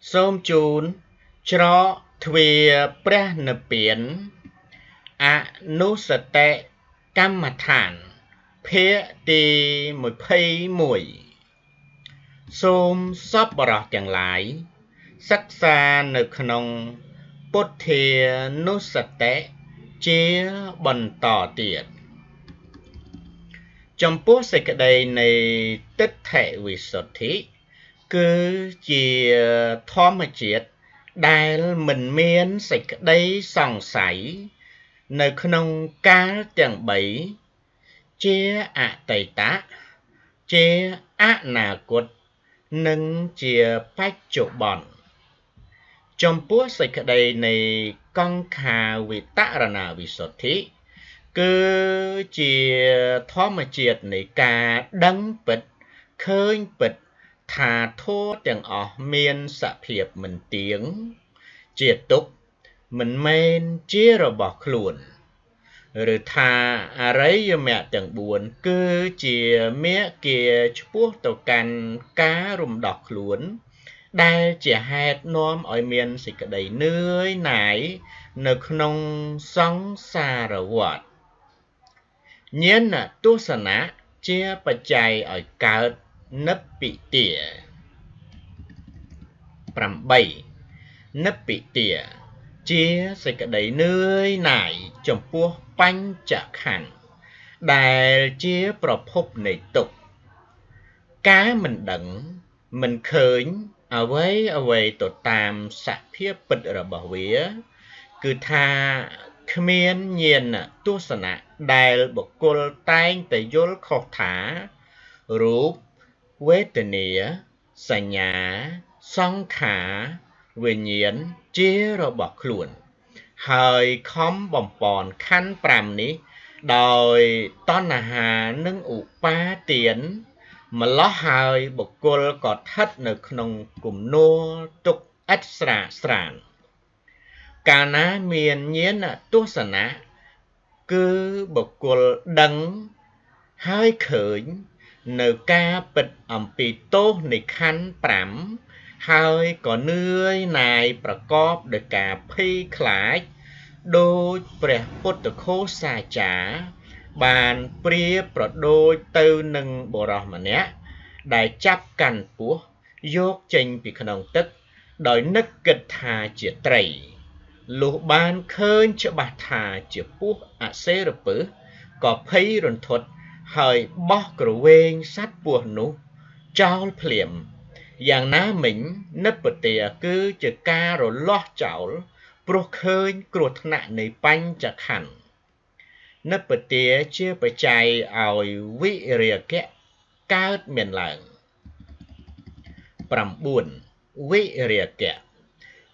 សូមជូនច្រកទ្វារព្រះនិព្វានអនុសតិកម្មដ្ឋានភាគទី21សូមសប្បុរសទាំងឡាយសិក្សានៅក្នុងពុទ្ធានុសតិជាបន្តទៀតចំពោះសេចក្តីនៃទិដ្ឋិវិសុទ្ធិគឺជាធម្មជាតិដែលមិនមានសេចក្តីសង្ស័យនៅក្នុងកាលទាំង3ជាអតីតជាអនាគតនិងជាបច្ចុប្បន្នចំពោះសេចក្តីនៃកង្ខាវិតរណវិសុទ្ធិគឺជាធម្មជាតិនៃការដឹងពិតឃើញពិតថាធម៌ទាំងអស់មានសភាពមិនទៀងជាទុក្ខមិនមែនជារបស់ខ្លួនឬថាអរិយមគ្គទាំង4គឺជាមគ្គឆ្ពោះទៅកាន់ការរំដោះខ្លួនដែលជាហេតុនាំឲ្យមានសេចក្តីនឿយណាយនៅក្នុងសង្សារវដ្តញាណទស្សនៈជាបច្ច័យឲ្យកើតនិព្ពិទា 8. និព្ពិទាជាសេចក្តីនឿយណាយចំពោះបញ្ចក្ខន្ធដែលជាប្រភពនៃទុក្ខការមិនដឹងមិនឃើញអ្វីទៅតាមសភាពពិតរបស់វាគឺថាគ្មានញាណទស្សនៈដែលបុគ្គលតែងតែយល់ខុសថារូបវេទនាសញ្ញាសង្ខារវិញ្ញាណជារបស់ខ្លួនហើយខំបំពន់ខន្ធ5នេះដោយតណ្ហានិងឧបាទានម្លោះហើយបុគ្គលក៏ស្ថិតនៅក្នុងគំនរទុក្ខឥតស្រាកស្រានកាលណាមានញាណទស្សនៈគឺបុគ្គលដឹងហើយឃើញនៅការពិតអំពីទោសនៃខន្ធ5ហើយក៏នឿយណាយប្រកបដោយការភ័យខ្លាចដូចព្រះពុទ្ធឃោសាចារ្យបានប្រៀបប្រដូចទៅនឹងបុរសម្នាក់ដែលចាប់កាន់ពស់យកចេញពីក្នុងទឹកដោយនឹកគិតថាជាត្រីលុះបានឃើញច្បាស់ថាជាពស់អសេរពឹសក៏ភ័យរន្ធត់ហើយបោះគ្រវែងសត្វពស់នោះចោលភ្លាមយ៉ាងណាមិញនិព្វទាគឺជាការរលាស់ចោលព្រោះឃើញគ្រោះថ្នាក់នៃបញ្ចក្ខន្ធនិព្វទាជាបច្ច័យឲ្យវិរាគៈកើតមានឡើង 9. វិរាគៈ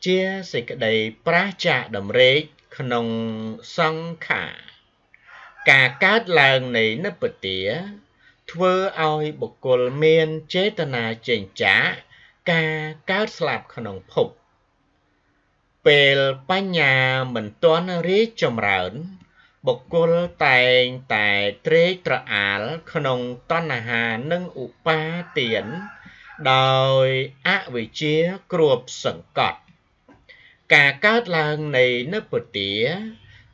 ជាសេចក្តីប្រាចាកដំរេកក្នុងសង្ខារការកើតឡើងនៃនិព្វទាធ្វើឲ្យបុគ្គលមានចេតនាចេញចាកការកើតស្លាប់ក្នុងភពពេលបញ្ញាមិនទាន់រីកចម្រើនបុគ្គលតែងតែត្រេកត្រអាលក្នុងតណ្ហានិងឧបាទានដោយអវិជ្ជាគ្របសង្កត់ការកើតឡើងនៃនិព្វទា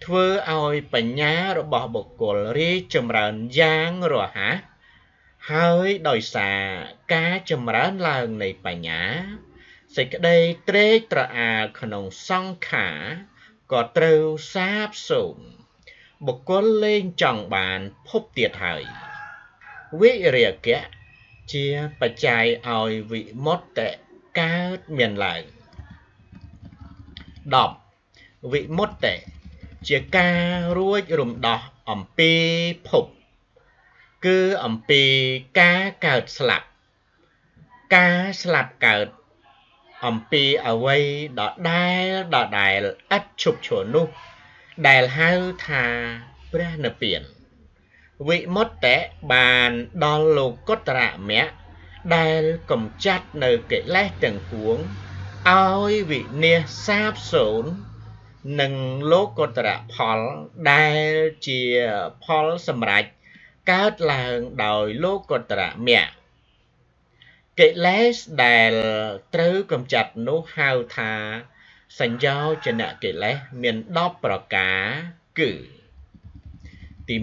ធ្វើឲ្យបញ្ញារបស់បុគ្គលរីកចម្រើនយ៉ាងរហ័សហើយដោយសារការចម្រើនឡើងនៃបញ្ញាសេចក្តីត្រេកត្រអាលក្នុងសង្ខារក៏ត្រូវសាបសូន្យបុគ្គលលែងចង់បានភពទៀតហើយវិរាគៈជាបច្ច័យឲ្យវិមុតតិកើតមានឡើង 10. វិមុតតិជាការរួចរំដោះអំពីភពគឺអំពីការកើតស្លាប់ការស្លាប់កើតអំពីអ្វីដដែលឥតឈប់ឈរនោះដែលហៅថាព្រះនិព្វានវិមុតតិបានដល់លោកុត្តរមគ្គដែលកំចាត់នៅកិលេសទាំងពួងឲ្យវិនាសសាបសូន្យនិងលោកុត្តរផលដែលជាផលសម្រេចកើតឡើងដោយលោកុត្តរមគ្គ កិលេសដែលត្រូវកម្ចាត់នោះហៅថាសញ្ញោចនកិលេសមាន10ប្រការគឺទី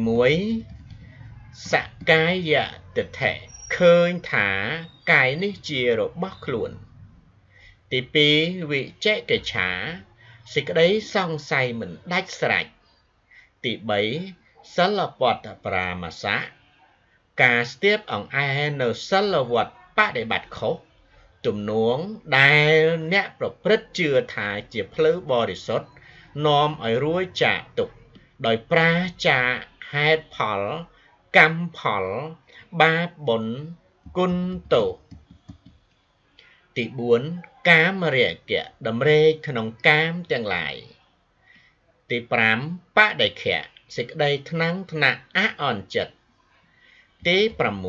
1សកាយទិដ្ឋិឃើញថាកាយនេះជារបស់ខ្លួនទី2វិចេកិច្ឆាសេចក្តីសង្ស័យមិនដាច់ស្រេចទី3សិលវត្តបរាមសៈការស្ទាបអង្អែលនៅសិលវត្តបដិបត្តិខុសទំនួងដែលអ្នកប្រព្រឹត្តជឿថាជាផ្លូវបរិសុទ្ធនាំឲ្យរួចចាកទុក្ខដោយប្រាសចាកហេតុផលកម្មផលបាបបុណ្យគុណទោសទី4កាមរាគៈតម្រេកក្នុងកាមទាំងឡាយទី5បដិខៈសេចក្តីថ្នាំងថ្នាក់អអន់ចិត្តទី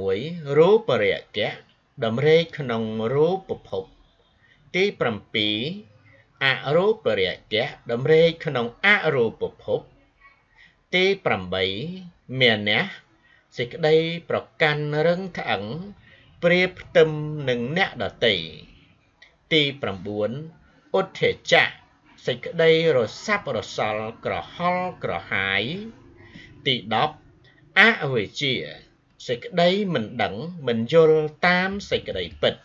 6រូបរាគៈតម្រេកក្នុងរូបភពទី7អរូបរាគៈតម្រេកក្នុងអរូបភពទី8មានៈសេចក្តីប្រកាន់រឹងត្អឹងប្រៀបផ្ទឹមនឹងអ្នកដទៃទី9ឧទ្ធេចៈសេចក្តីរសាប់រសល់ក្រហល់ក្រហាយទី10អវិជ្ជាសេចក្តីមិនដឹងមិនយល់តាមសេចក្តីពិត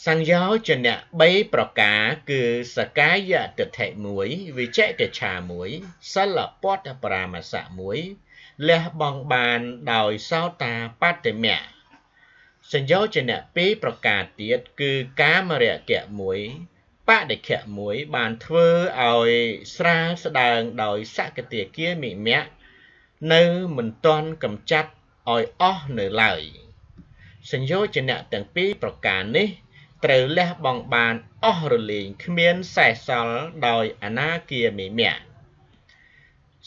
សញ្ញោចនៈ3ប្រការគឺសកាយទិដ្ឋិ1វិចេកិច្ឆា1សិលពតបរាមសៈ1លះបង់បានដោយសោតាបត្តមៈសញ្ញោចនៈ2ប្រការទៀតគឺកាមរាគៈ1បដិខៈ1បានធ្វើឲ្យស្រាលស្ដើងដោយសកតាគាមិមៈនៅមិនទាន់កម្ចាត់ឲ្យអស់នៅឡើយសញ្ញោចនៈទាំងពីរប្រការនេះត្រូវលះបង់បានអស់រលែងគ្មានសេសសល់ដោយអនាគាមិមៈ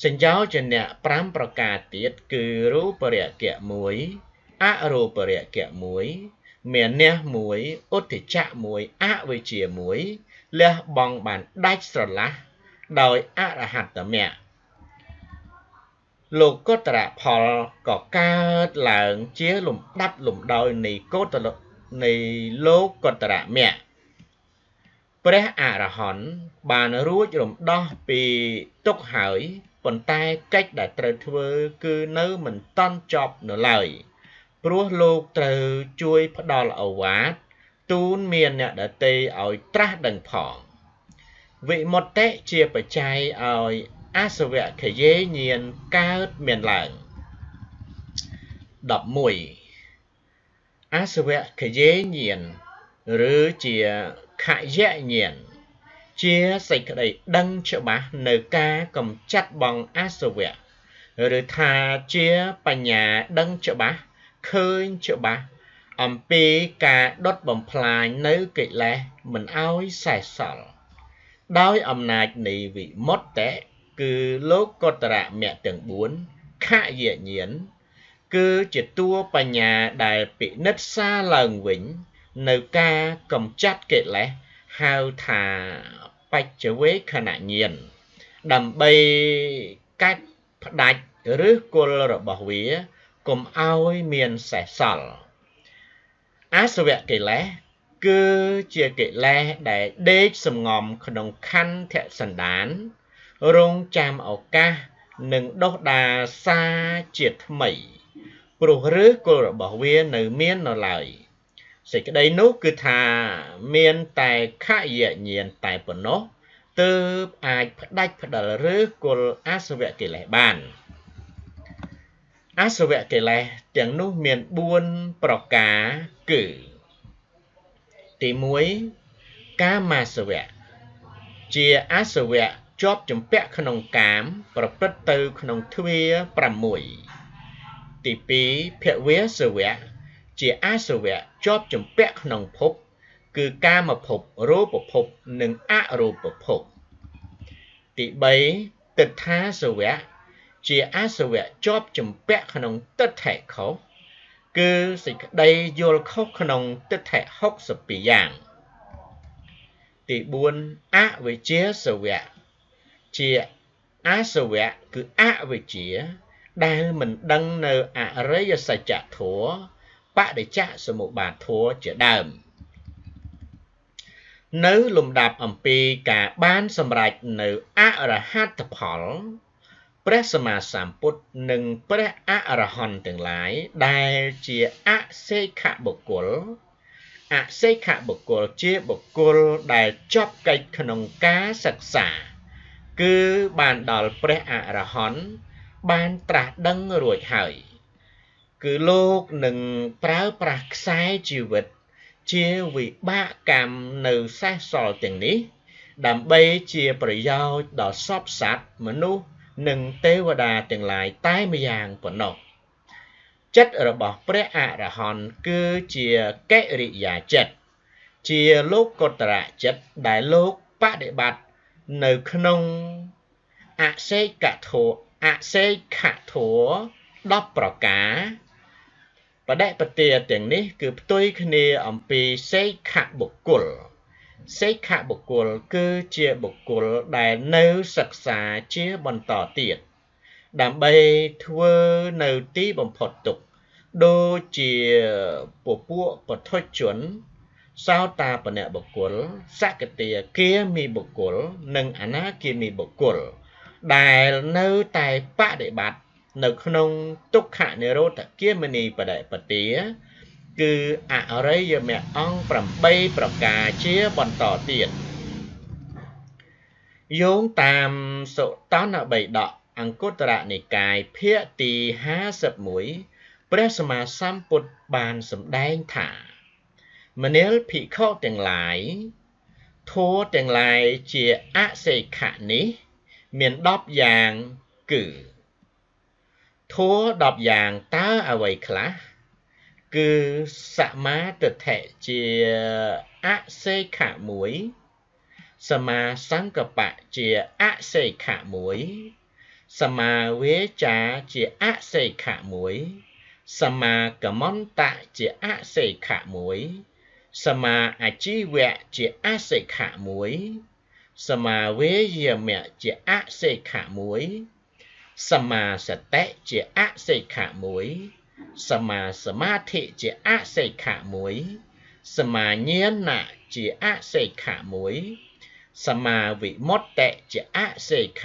សញ្ញោចនៈ5ប្រការទៀតគឺរូបរាគៈ1អរូបរាគៈ1មានៈ1ឧទ្ធិចៈ1អវិជ្ជា1លះបង់បានដាច់ស្រឡះដោយអរហត្តមគ្គលោកុត្តរផលក៏កើតឡើងជាលំដាប់លំដោយនៃលោកុត្តរមគ្គព្រះអរហន្តបានរួចរំដោះពីទុក្ខហើយប៉ុន្តែកិច្ចដែលត្រូវធ្វើគឺនៅមិនតាន់ចប់នៅឡើយព្រោះលោកត្រូវជួយផ្ដល់ឱវាទទូនមានអ្នកដទៃឲ្យត្រាស់ដឹងផងវិមុតតិជាបច្ច័យឲ្យអសវខយេញាណកើតមានឡើង11អសវខយេញាណឬជាខយញាណជាសេចក្តីដឹងច្បាស់នៅការកម្ចាត់បងអសវៈឬថាជាបញ្ញាដឹងច្បាស់ឃើញច្បាស់អំពីការដុតបំផ្លាញនៅកិលេសមិនឲ្យសេសសល់ដោយអំណាចនៃវិមុតតិគឺលោកុត្តរមគ្គទាំង4ខយញាណគឺជាតួបញ្ញាដែលពិនិត្យសារឡើងវិញនៅការកម្ចាត់កិលេសហៅថាបច្ចវេខណញាណដើម្បីកាច់ផ្ដាច់ឬគល់របស់វាកុំឲ្យមានសេសសល់អសវកិលេសគឺជាកិលេសដែលដេកសំងំក្នុងខន្ធសន្តានរងចាំឱកាសនឹងដុះដាលសារជាតិថ្មីព្រោះឫសគល់របស់វានៅមាននៅឡើយសេចក្តីនោះគឺថាមានតែខយញាណតែប៉ុណ្ណោះទើបអាចផ្ដាច់ផ្ដាល់ឫសគល់អសវកិលេសបានអសវកិលេសទាំងនោះមាន4ប្រការគឺទី1កាមាសវៈជាអសវៈជាប់ជំពាក់ក្នុងកាមប្រព្រឹត្តទៅក្នុងទ្វា6ទី2ភវសវៈជាអសវៈជាប់ជំពាក់ក្នុងភពគឺកាមភពរូបភពនិងអរូបភពទី3ទិដ្ឋាសវៈជាអសវៈជាប់ជំពាក់ក្នុងទិដ្ឋិខុសគឺសេចក្តីយល់ខុសក្នុងទិដ្ឋិ62យ៉ាងទី4អវិជ្ជាសវៈជាអសវៈគឺអវិជ្ជាដែលមិនដឹងនៅអរិយសច្ចធម៌ បដិច្ចសមុបាទធម៌ជាដើមនៅលំដាប់អំពីការបានសម្រេចនៅអរហត្តផលព្រះសម្មាសម្ពុទ្ធនិងព្រះអរហន្តទាំងឡាយដែលជាអសេខបុគ្គលអសេខបុគ្គលជាបុគ្គលដែលជាប់កិច្ចក្នុងការសិក្សាគឺបានដល់ព្រះអរហន្តបានត្រាស់ដឹងរួចហើយគឺលោកនឹងប្រើប្រាស់ខ្សែជីវិតជាវិបាកកម្មនៅសេសសល់ទាំងនេះដើម្បីជាប្រយោជន៍ដល់សពសត្វមនុស្សនិងទេវតាទាំងឡាយតែម្យ៉ាងប៉ុណ្ណោះចិត្តរបស់ព្រះអរហន្តគឺជាកិរិយាចិត្តជាលោកុត្តរចិត្តដែលលោកបដិបត្តិនៅក្នុងអសេខធម៌10ប្រការបដិបទាទាំងនេះគឺផ្ទុយគ្នាអំពីសេខបុគ្គលសេខបុគ្គលគឺជាបុគ្គលដែលនៅសិក្សាជាបន្តទៀតដើម្បីធ្វើនៅទីបំផុតទុក្ខដូចជាពពួកបឋិជនសោតាបនៈបុគ្គលសក្កទាគាមីបុគ្គលនិងអនាគាមីបុគ្គលដែលនៅតែបដិបត្តិនៅក្នុងទុក្ខនិរោធគាមិនីបដិបទាគឺអរិយមគ្គអង្គ8ប្រការជាបន្តទៀតយោងតាមសុតនបិដកអង្គុត្តរនិកាយភាគទី51ព្រះសម្មាសម្ពុទ្ធបានសម្ដែងថាមនាលភិក្ខុទាំងឡាយធម៌ទាំងឡាយជាអសេខនេះមាន10យ៉ាងគឺធម៌10យ៉ាងតើអ្វីខ្លះគឺសមាទិដ្ឋិជាអសេខ1សមាសង្កបៈជាអសេខ1សមាវេចាជាអសេខ1សមាកមន្តៈជាអសេខ1សមាអាជីវៈជាអសេខ1សមាវេយមៈជាអសេខ1សមាសតិជាអសេខ1សមាសមាធិជាអសេខ1សមាញាណៈជាអសេខ1សមាវិមុតតិជាអសេខ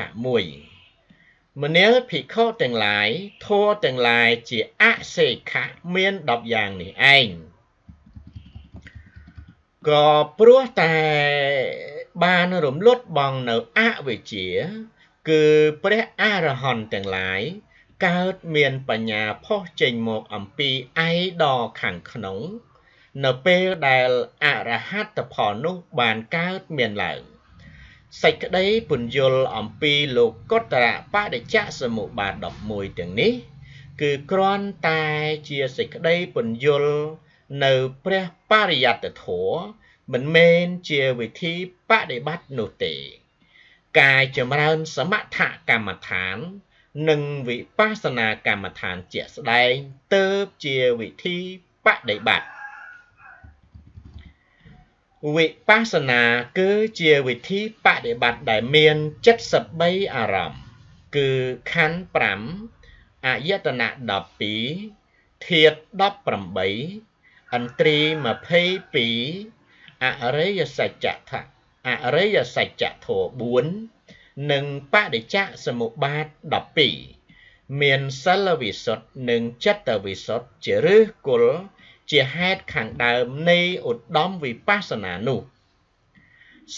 1មនាលភិក្ខុទាំងឡាយធម៌ទាំងឡាយជាអសេខមាន10យ៉ាងនេះឯងក៏ព្រោះតែបានរំលត់បងនៅអវិជ្ជាគឺព្រះអរហន្តទាំងឡាយកើតមានបញ្ញាផុសចេញមកអំពីឯដ៏ខាងក្នុងនៅពេលដែលអរហត្តផលនោះបានកើតមានឡើងសេចក្តីពន្យល់អំពីលោកុត្តរបដិច្ចសមុបាទ11ទាំងនេះគឺគ្រាន់តែជាសេចក្តីពន្យល់នៅព្រះបរិយត្តិធម៌មិនមែនជាវិធីបដិបត្តិនោះទេការចម្រើនសមថកម្មដ្ឋាននិងវិបស្សនាកម្មដ្ឋានជាក់ស្ដែងទើបជាវិធីបដិបត្តិវិបស្សនាគឺជាវិធីបដិបត្តិដែលមាន73អារម្មណ៍គឺខន្ធ5អាយតនៈ12ធាតុ18ឥន្ទ្រី22អរិយសច្ចធម៌4និងបដិច្ចសមុបាទ12មានសិលវិសុទ្ធនិងចិត្តវិសុទ្ធជាឫសគល់ជាហេតុខាងដើមនៃឧត្តមវិបស្សនានោះ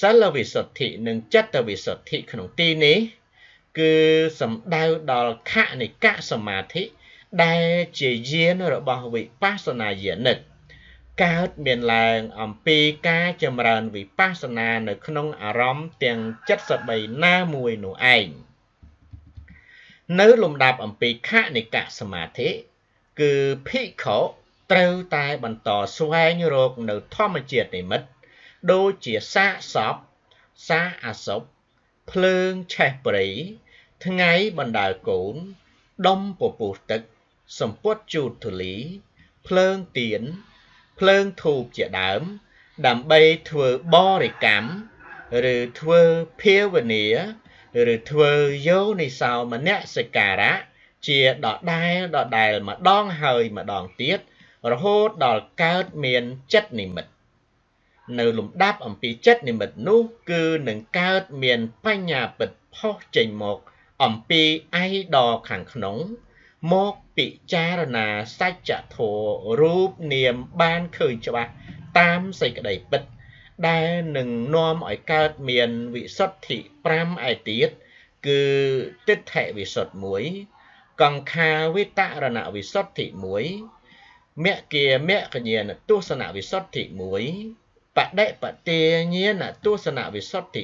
សិលវិសុទ្ធិនិងចិត្តវិសុទ្ធិក្នុងទីនេះគឺសំដៅដល់ខនិកសមាធិដែលជាយានរបស់វិបស្សនាយានិកកើតមានឡើងអំពីការចម្រើនវិបស្សនានៅក្នុងអារម្មណ៍ទាំង73ណាមួយនោះឯងនៅលំដាប់អំពីខនិកសមាធិគឺភិក្ខុត្រូវតែបន្តស្វែងរកនៅធម្មជាតិនិមិត្តដូចជាសាកសពសាអសពភ្លើងឆេះព្រៃថ្ងៃបណ្ដាលកូនដុំពពុះទឹកសម្ពុតជូតធូលីភ្លើងទៀនភ្លើងធូបជាដើមដើម្បីធ្វើបរិកម្មឬធ្វើភាវនាឬធ្វើយោនិសោមនសិការៈជាដដែលម្ដងហើយម្ដងទៀត រហូតដល់កើតមានចិត្តនិមិត្តនៅលំដាប់អំពីចិត្តនិមិត្តនោះគឺនឹងកើតមានបញ្ញាពិតផុសចេញមកអំពីឯដខាងក្នុងមកពិចារណាសច្ចធម៌រូបនាមបានឃើញច្បាស់តាមសេចក្តីពិតដែលនឹងនាំឲ្យកើតមានវិសុទ្ធិ5ឯទៀតគឺទិដ្ឋិវិសុទ្ធ1កង្ខាវិតរណវិសុទ្ធិ1មគ្គមគ្គញ្ញាណទស្សនវិសុទ្ធិ1បដិបទាញាណទស្សនវិសុទ្ធិ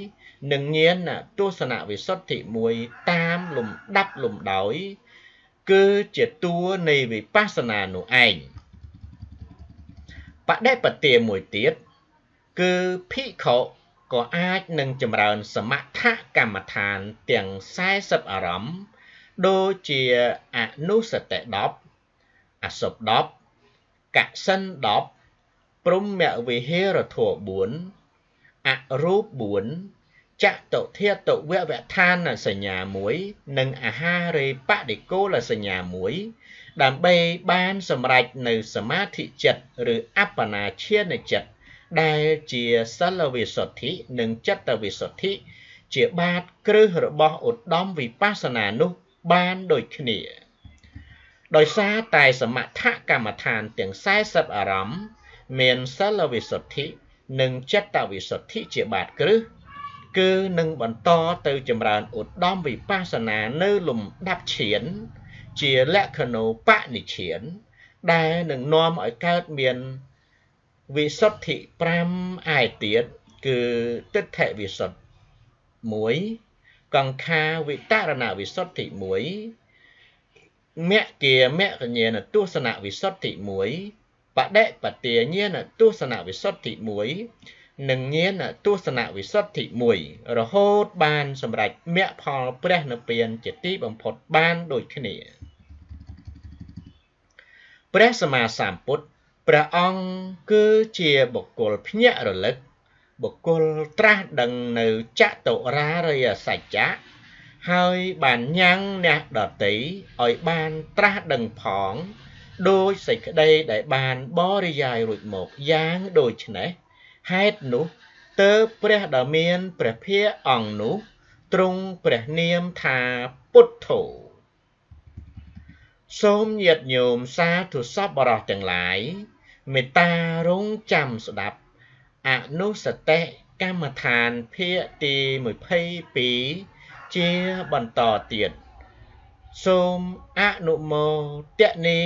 1និងញាណទស្សនវិសុទ្ធិ1តាមលំដាប់លំដោយគឺជាតួនៃវិបស្សនានោះឯងបដិបទាមួយទៀតគឺភិក្ខុក៏អាចនឹងចម្រើនសមថកម្មដ្ឋានទាំង40អារម្មណ៍ដូចជាអនុសតិ10អសុប10កសិន10ព្រហ្មវិហារធម៌4អរូប4ចតុធាតុវវដ្ឋានសញ្ញា1និងអាហារេបដិគោលសញ្ញា1ដើម្បីបានសម្រេចនៅសមាធិចិត្តឬអបបនាឈានចិត្តដែលជាសិលវិសុទ្ធិនិងចិត្តវិសុទ្ធិជាបាតគ្រឹះរបស់ឧត្តមវិបស្សនានោះបានដូចគ្នាដោយសារតែសមថកម្មដ្ឋានទាំង40អារម្មណ៍មានសិលវិសុទ្ធិនិងចិត្តវិសុទ្ធិជាបាតគ្រឹះគឺនឹងបន្តទៅចម្រើនឧត្តមវិបស្សនានៅលំដាប់ឈានជាលក្ខណូបនិឈានដែលនឹងនាំឲ្យកើតមានវិសុទ្ធិ5ឯទៀតគឺទិដ្ឋិវិសុទ្ធ1កង្ខាវិតរណវិសុទ្ធិ1មគ្គមគ្គញ្ញាណទស្សនវិសុទ្ធិ1បដិបទាញាណទស្សនវិសុទ្ធិ1និងញាណទស្សនវិសុទ្ធិ1រហូតបានសម្រេចមគ្គផលព្រះនិព្វានជាទីបំផុតបានដូចគ្នាព្រះសម្មាសម្ពុទ្ធព្រះអង្គគឺជាបុគ្គលភ្ញាក់រលឹកបុគ្គលត្រាស់ដឹងនៅចតុរារិយសច្ចៈហើយបានញ៉ាំងអ្នកដតីឲ្យបានត្រាស់ដឹងផងដោយសេចក្តីដែលបានបរិយាយរួចមកយ៉ាងដូចនេះហេតុនោះទើបព្រះដ៏មានព្រះភិក្ខអង្គនោះទ្រង់ព្រះនាមថាពុទ្ធោសូមញាតិញោមសាធុសប្បុរសទាំងឡាយមេត្តារង់ចាំស្ដាប់អនុសតិកម្មដ្ឋានភាគទី22ជាបន្តទៀតសូមអនុមោទនា